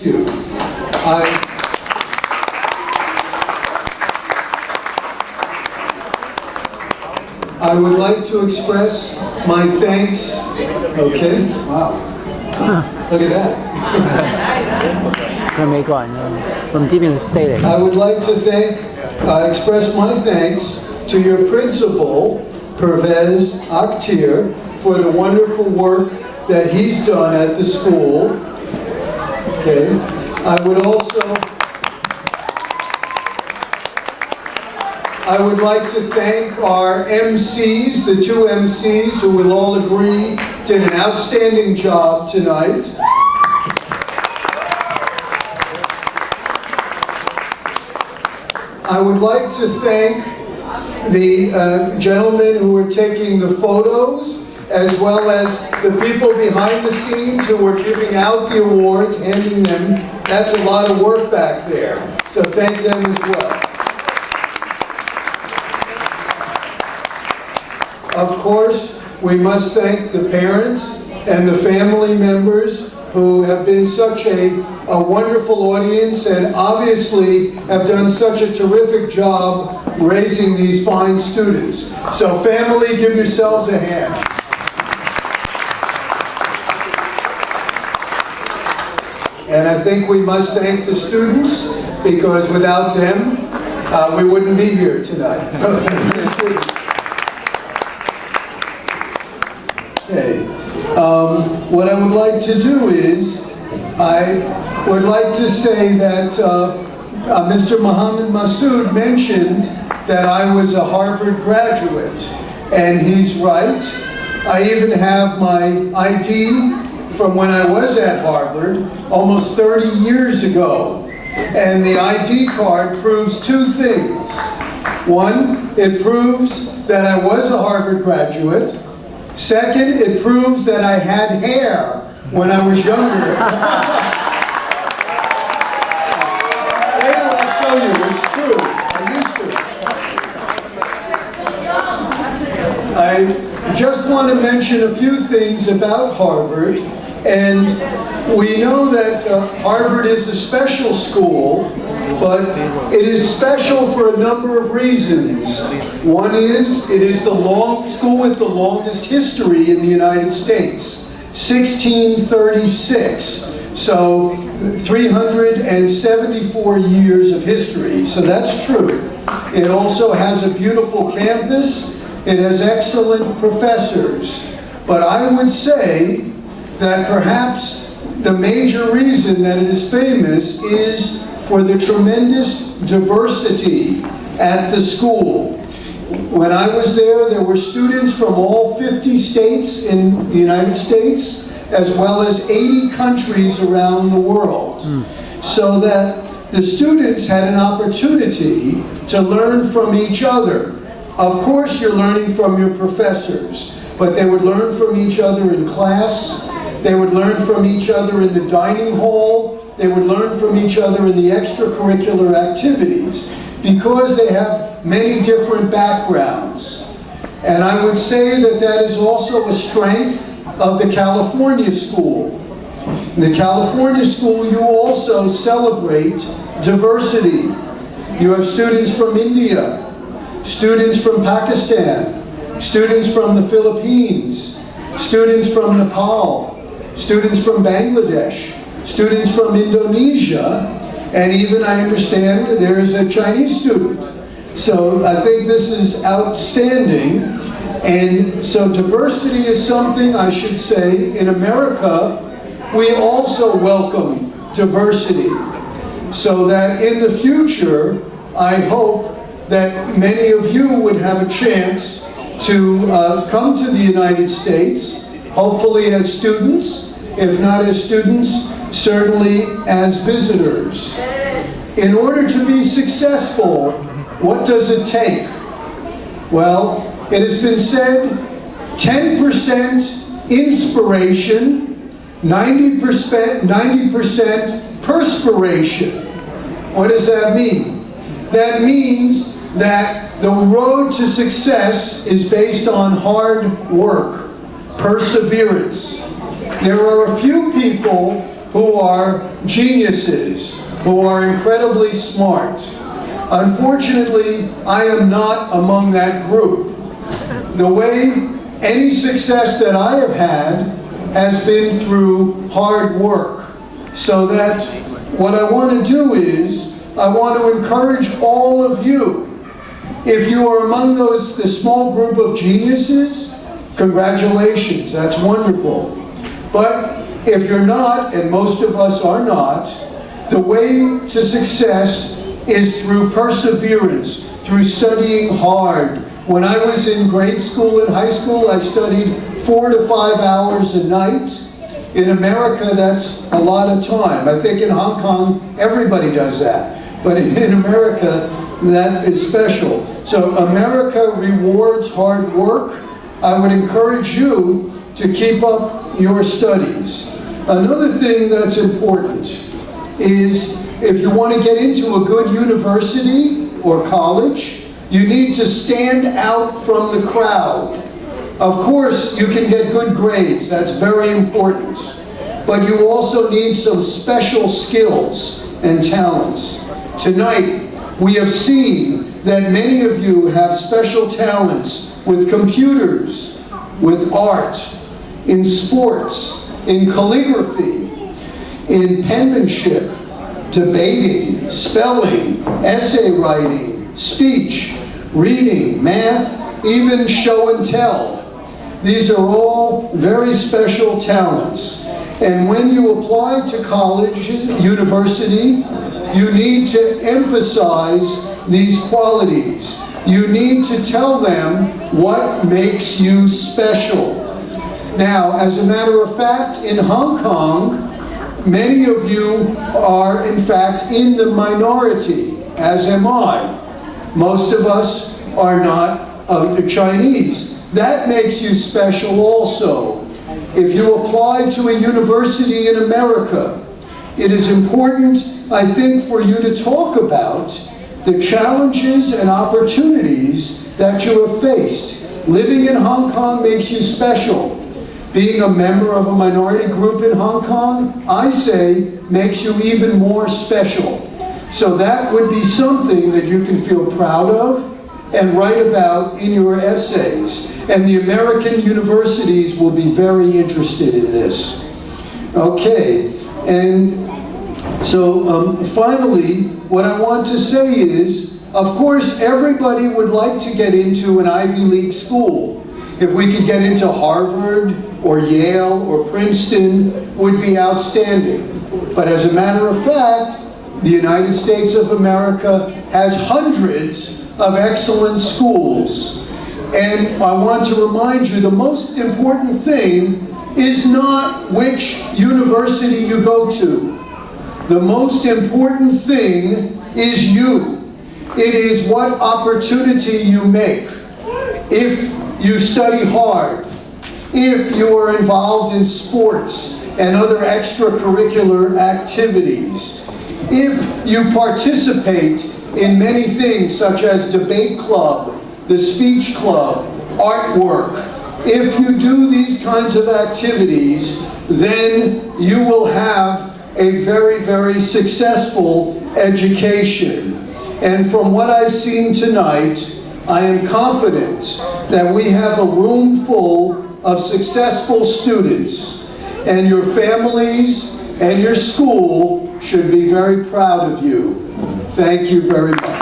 you. I would like to express my thanks. Okay, wow. Look at that. 佢係美國人啊，我唔知邊個 state 嚟。 I would like to express my thanks to your principal, Pervez Akhtir, for the wonderful work that he's done at the school. Okay. I would like to thank our MCs, the two MCs, who will all agree did an outstanding job tonight. I would like to thank the gentlemen who were taking the photos, as well as the people behind the scenes who were giving out the awards, handing them. That's a lot of work back there, so thank them as well. Of course, we must thank the parents and the family members who have been such a wonderful audience and obviously have done such a terrific job raising these fine students. So family, give yourselves a hand. And I think we must thank the students, because without them, we wouldn't be here tonight. Okay. What I would like to do is, I would like to say that Mr. Mohammed Masood mentioned that I was a Harvard graduate, and he's right. I even have my ID from when I was at Harvard almost 30 years ago. And the ID card proves two things. One, it proves that I was a Harvard graduate. Second, it proves that I had hair when I was younger. Later I'll show you, it's true. I used to. I just want to mention a few things about Harvard. And we know that Harvard is a special school, but it is special for a number of reasons. One is, it is the school with the longest history in the United States, 1636. So 374 years of history, so that's true. It also has a beautiful campus. It has excellent professors. But I would say that perhaps the major reason that it is famous is for the tremendous diversity at the school. When I was there were students from all 50 states in the United States, as well as 80 countries around the world. So that the students had an opportunity to learn from each other. Of course, you're learning from your professors, but they would learn from each other in class. They would learn from each other in the dining hall. They would learn from each other in the extracurricular activities, because they have many different backgrounds. And I would say that that is also a strength of the California school. In the California school, you also celebrate diversity. You have students from India, students from Pakistan, students from the Philippines, students from Nepal, students from Bangladesh, students from Indonesia, and even, I understand, there is a Chinese student. So I think this is outstanding. And so diversity is something, I should say, in America, we also welcome diversity. So that in the future, I hope that many of you would have a chance to come to the United States, hopefully as students, if not as students, certainly as visitors. In order to be successful, what does it take? Well, it has been said 10% inspiration, 90% perspiration. What does that mean? That means that the road to success is based on hard work, perseverance. There are a few people who are geniuses, who are incredibly smart. Unfortunately, I am not among that group. The way any success that I have had has been through hard work. So that what I want to do is, I want to encourage all of you. If you are among the small group of geniuses, congratulations, that's wonderful. But if you're not, and most of us are not, the way to success is through perseverance, through studying hard. When I was in grade school and high school, I studied 4 to 5 hours a night. In America, that's a lot of time. I think in Hong Kong, everybody does that. But in America, that is special. So America rewards hard work. I would encourage you to keep up your studies. Another thing that's important is if you want to get into a good university or college, you need to stand out from the crowd. Of course, you can get good grades, that's very important. But you also need some special skills and talents. Tonight, we have seen that many of you have special talents with computers, with art, in sports, in calligraphy, in penmanship, debating, spelling, essay writing, speech, reading, math, even show and tell. These are all very special talents. And when you apply to college, university, you need to emphasize these qualities. You need to tell them what makes you special. Now, as a matter of fact, in Hong Kong, many of you are, in fact, in the minority, as am I. Most of us are not Chinese. That makes you special also. If you apply to a university in America, it is important, I think, for you to talk about the challenges and opportunities that you have faced. Living in Hong Kong makes you special. Being a member of a minority group in Hong Kong, I say, makes you even more special. So that would be something that you can feel proud of and write about in your essays. And the American universities will be very interested in this. Okay, and so finally, what I want to say is, of course, everybody would like to get into an Ivy League school. If we could get into Harvard or Yale or Princeton, would be outstanding. But as a matter of fact, the United States of America has hundreds of excellent schools. And I want to remind you, the most important thing is not which university you go to. The most important thing is you. It is what opportunity you make. If you study hard, if you are involved in sports and other extracurricular activities, if you participate in many things such as debate club, the speech club, artwork, if you do these kinds of activities, then you will have a very, very successful education. And from what I've seen tonight, I am confident that we have a room full of successful students, and your families and your school should be very proud of you. Thank you very much.